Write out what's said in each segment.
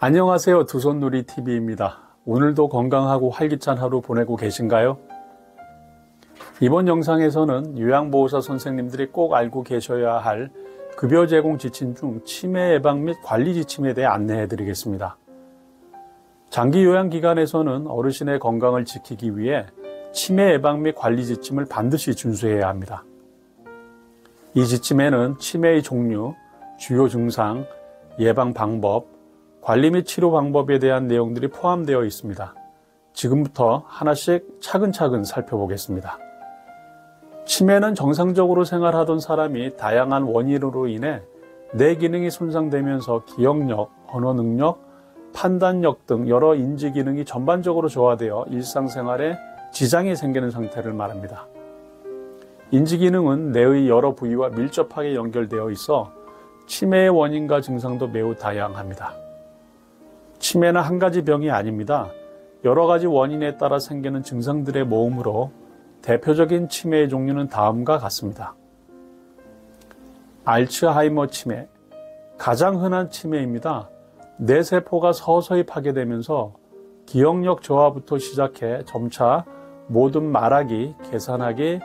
안녕하세요. 두손누리TV입니다. 오늘도 건강하고 활기찬 하루 보내고 계신가요? 이번 영상에서는 요양보호사 선생님들이 꼭 알고 계셔야 할 급여 제공 지침 중 치매 예방 및 관리 지침에 대해 안내해 드리겠습니다. 장기 요양기관에서는 어르신의 건강을 지키기 위해 치매 예방 및 관리 지침을 반드시 준수해야 합니다. 이 지침에는 치매의 종류, 주요 증상, 예방 방법, 관리 및 치료 방법에 대한 내용들이 포함되어 있습니다. 지금부터 하나씩 차근차근 살펴보겠습니다. 치매는 정상적으로 생활하던 사람이 다양한 원인으로 인해 뇌 기능이 손상되면서 기억력, 언어 능력, 판단력 등 여러 인지 기능이 전반적으로 저하되어 일상생활에 지장이 생기는 상태를 말합니다. 인지 기능은 뇌의 여러 부위와 밀접하게 연결되어 있어 치매의 원인과 증상도 매우 다양합니다. 치매는 한 가지 병이 아닙니다. 여러 가지 원인에 따라 생기는 증상들의 모음으로 대표적인 치매의 종류는 다음과 같습니다. 알츠하이머 치매, 가장 흔한 치매입니다. 뇌세포가 서서히 파괴되면서 기억력 저하부터 시작해 점차 모든 말하기, 계산하기,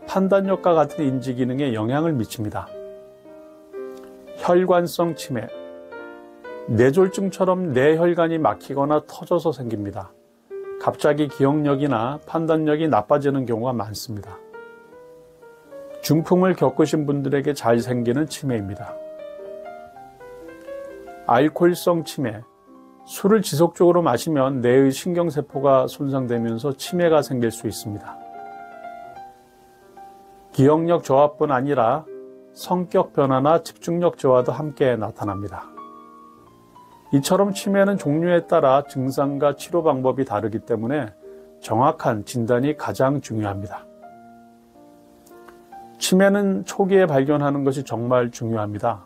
판단력과 같은 인지 기능에 영향을 미칩니다. 혈관성 치매, 뇌졸중처럼 뇌혈관이 막히거나 터져서 생깁니다. 갑자기 기억력이나 판단력이 나빠지는 경우가 많습니다. 중풍을 겪으신 분들에게 잘 생기는 치매입니다. 알코올성 치매, 술을 지속적으로 마시면 뇌의 신경세포가 손상되면서 치매가 생길 수 있습니다. 기억력 저하뿐 아니라 성격 변화나 집중력 저하도 함께 나타납니다. 이처럼 치매는 종류에 따라 증상과 치료 방법이 다르기 때문에 정확한 진단이 가장 중요합니다. 치매는 초기에 발견하는 것이 정말 중요합니다.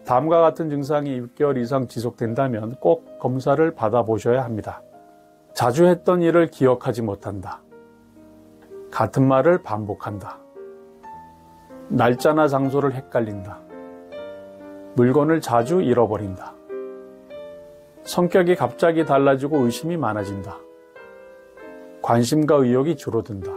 다음과 같은 증상이 6개월 이상 지속된다면 꼭 검사를 받아보셔야 합니다. 자주 했던 일을 기억하지 못한다. 같은 말을 반복한다. 날짜나 장소를 헷갈린다. 물건을 자주 잃어버린다. 성격이 갑자기 달라지고 의심이 많아진다. 관심과 의욕이 줄어든다.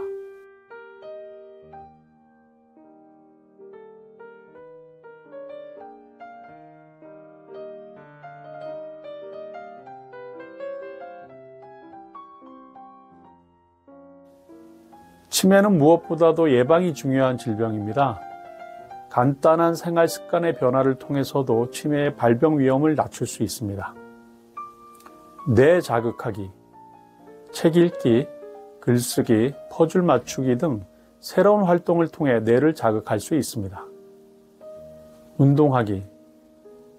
치매는 무엇보다도 예방이 중요한 질병입니다. 간단한 생활 습관의 변화를 통해서도 치매의 발병 위험을 낮출 수 있습니다. 뇌 자극하기, 책 읽기, 글쓰기, 퍼즐 맞추기 등 새로운 활동을 통해 뇌를 자극할 수 있습니다. 운동하기,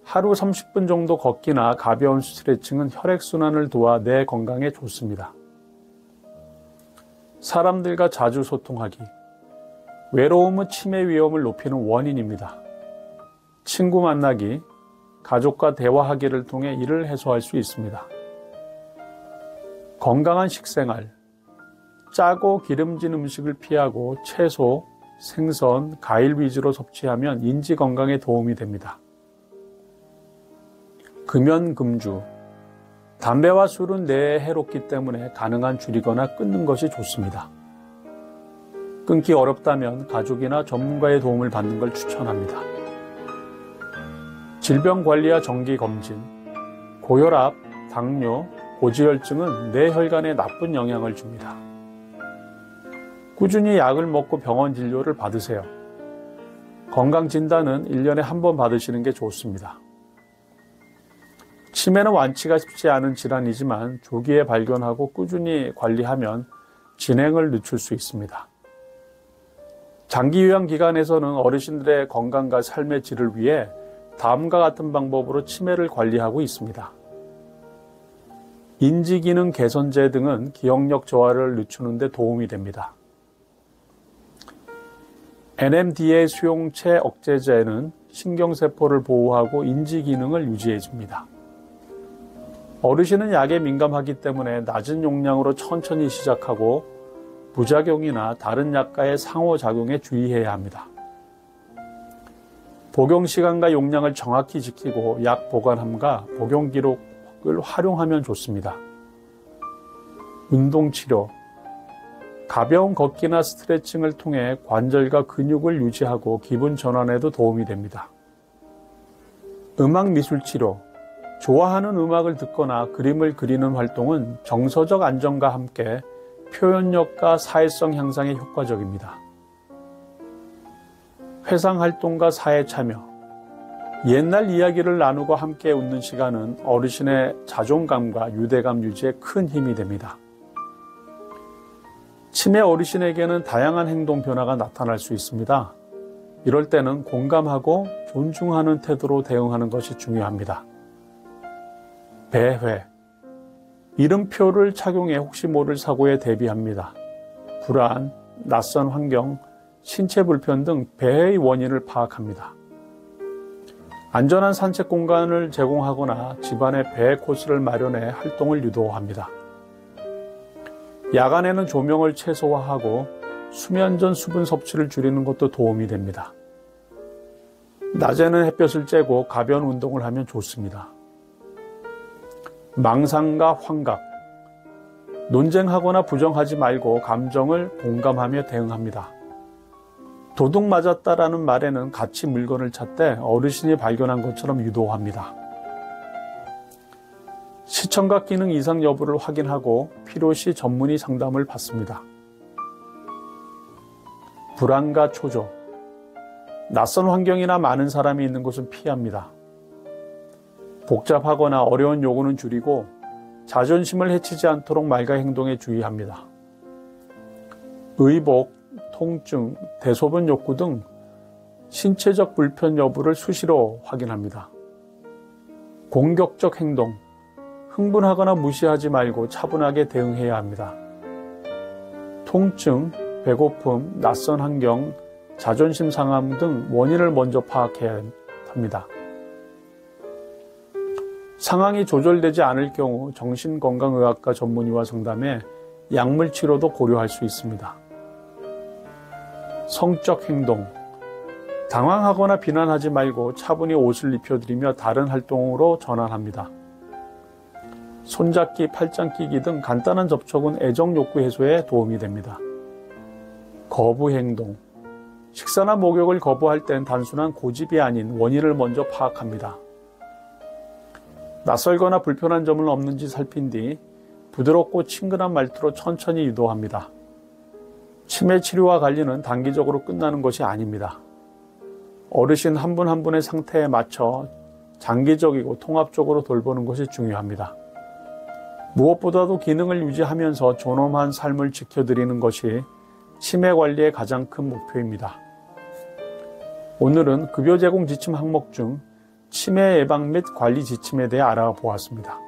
하루 30분 정도 걷기나 가벼운 스트레칭은 혈액순환을 도와 뇌 건강에 좋습니다. 사람들과 자주 소통하기, 외로움은 치매 위험을 높이는 원인입니다. 친구 만나기, 가족과 대화하기를 통해 이를 해소할 수 있습니다. 건강한 식생활, 짜고 기름진 음식을 피하고 채소, 생선, 과일 위주로 섭취하면 인지 건강에 도움이 됩니다. 금연 금주, 담배와 술은 뇌에 해롭기 때문에 가능한 줄이거나 끊는 것이 좋습니다. 끊기 어렵다면 가족이나 전문가의 도움을 받는 걸 추천합니다. 질병관리와 정기검진, 고혈압, 당뇨, 고지혈증은 뇌혈관에 나쁜 영향을 줍니다. 꾸준히 약을 먹고 병원 진료를 받으세요. 건강진단은 1년에 한 번 받으시는 게 좋습니다. 치매는 완치가 쉽지 않은 질환이지만 조기에 발견하고 꾸준히 관리하면 진행을 늦출 수 있습니다. 장기 요양기관에서는 어르신들의 건강과 삶의 질을 위해 다음과 같은 방법으로 치매를 관리하고 있습니다. 인지기능 개선제 등은 기억력 저하를 늦추는 데 도움이 됩니다. NMDA 수용체 억제제는 신경세포를 보호하고 인지기능을 유지해줍니다. 어르신은 약에 민감하기 때문에 낮은 용량으로 천천히 시작하고 부작용이나 다른 약과의 상호작용에 주의해야 합니다. 복용 시간과 용량을 정확히 지키고 약 보관함과 복용 기록 근육을 활용하면 좋습니다. 운동치료, 가벼운 걷기나 스트레칭을 통해 관절과 근육을 유지하고 기분 전환에도 도움이 됩니다. 음악 미술 치료, 좋아하는 음악을 듣거나 그림을 그리는 활동은 정서적 안정과 함께 표현력과 사회성 향상에 효과적입니다. 회상 활동과 사회 참여, 옛날 이야기를 나누고 함께 웃는 시간은 어르신의 자존감과 유대감 유지에 큰 힘이 됩니다. 치매 어르신에게는 다양한 행동 변화가 나타날 수 있습니다. 이럴 때는 공감하고 존중하는 태도로 대응하는 것이 중요합니다. 배회, 이름표를 착용해 혹시 모를 사고에 대비합니다. 불안, 낯선 환경, 신체 불편 등 배회의 원인을 파악합니다. 안전한 산책 공간을 제공하거나 집안에 배회 코스를 마련해 활동을 유도합니다. 야간에는 조명을 최소화하고 수면 전 수분 섭취를 줄이는 것도 도움이 됩니다. 낮에는 햇볕을 쬐고 가벼운 운동을 하면 좋습니다. 망상과 환각, 논쟁하거나 부정하지 말고 감정을 공감하며 대응합니다. 도둑 맞았다라는 말에는 같이 물건을 찾되 어르신이 발견한 것처럼 유도합니다. 시청각 기능 이상 여부를 확인하고 필요시 전문의 상담을 받습니다. 불안과 초조, 낯선 환경이나 많은 사람이 있는 곳은 피합니다. 복잡하거나 어려운 요구는 줄이고 자존심을 해치지 않도록 말과 행동에 주의합니다. 의복, 통증, 대소변 욕구 등 신체적 불편 여부를 수시로 확인합니다. 공격적 행동, 흥분하거나 무시하지 말고 차분하게 대응해야 합니다. 통증, 배고픔, 낯선 환경, 자존심 상함 등 원인을 먼저 파악해야 합니다. 상황이 조절되지 않을 경우 정신건강의학과 전문의와 상담해 약물 치료도 고려할 수 있습니다. 성적 행동, 당황하거나 비난하지 말고 차분히 옷을 입혀드리며 다른 활동으로 전환합니다. 손잡기, 팔짱 끼기 등 간단한 접촉은 애정 욕구 해소에 도움이 됩니다. 거부 행동, 식사나 목욕을 거부할 땐 단순한 고집이 아닌 원인을 먼저 파악합니다. 낯설거나 불편한 점은 없는지 살핀 뒤 부드럽고 친근한 말투로 천천히 유도합니다. 치매 치료와 관리는 단기적으로 끝나는 것이 아닙니다. 어르신 한 분 한 분의 상태에 맞춰 장기적이고 통합적으로 돌보는 것이 중요합니다. 무엇보다도 기능을 유지하면서 존엄한 삶을 지켜드리는 것이 치매 관리의 가장 큰 목표입니다. 오늘은 급여 제공 지침 항목 중 치매 예방 및 관리 지침에 대해 알아보았습니다.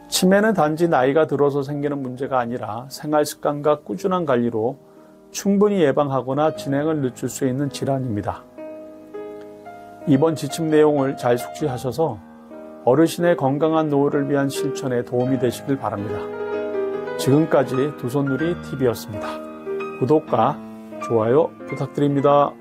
치매는 단지 나이가 들어서 생기는 문제가 아니라 생활 습관과 꾸준한 관리로 충분히 예방하거나 진행을 늦출 수 있는 질환입니다. 이번 지침 내용을 잘 숙지하셔서 어르신의 건강한 노후를 위한 실천에 도움이 되시길 바랍니다. 지금까지 두손누리 TV였습니다. 구독과 좋아요 부탁드립니다.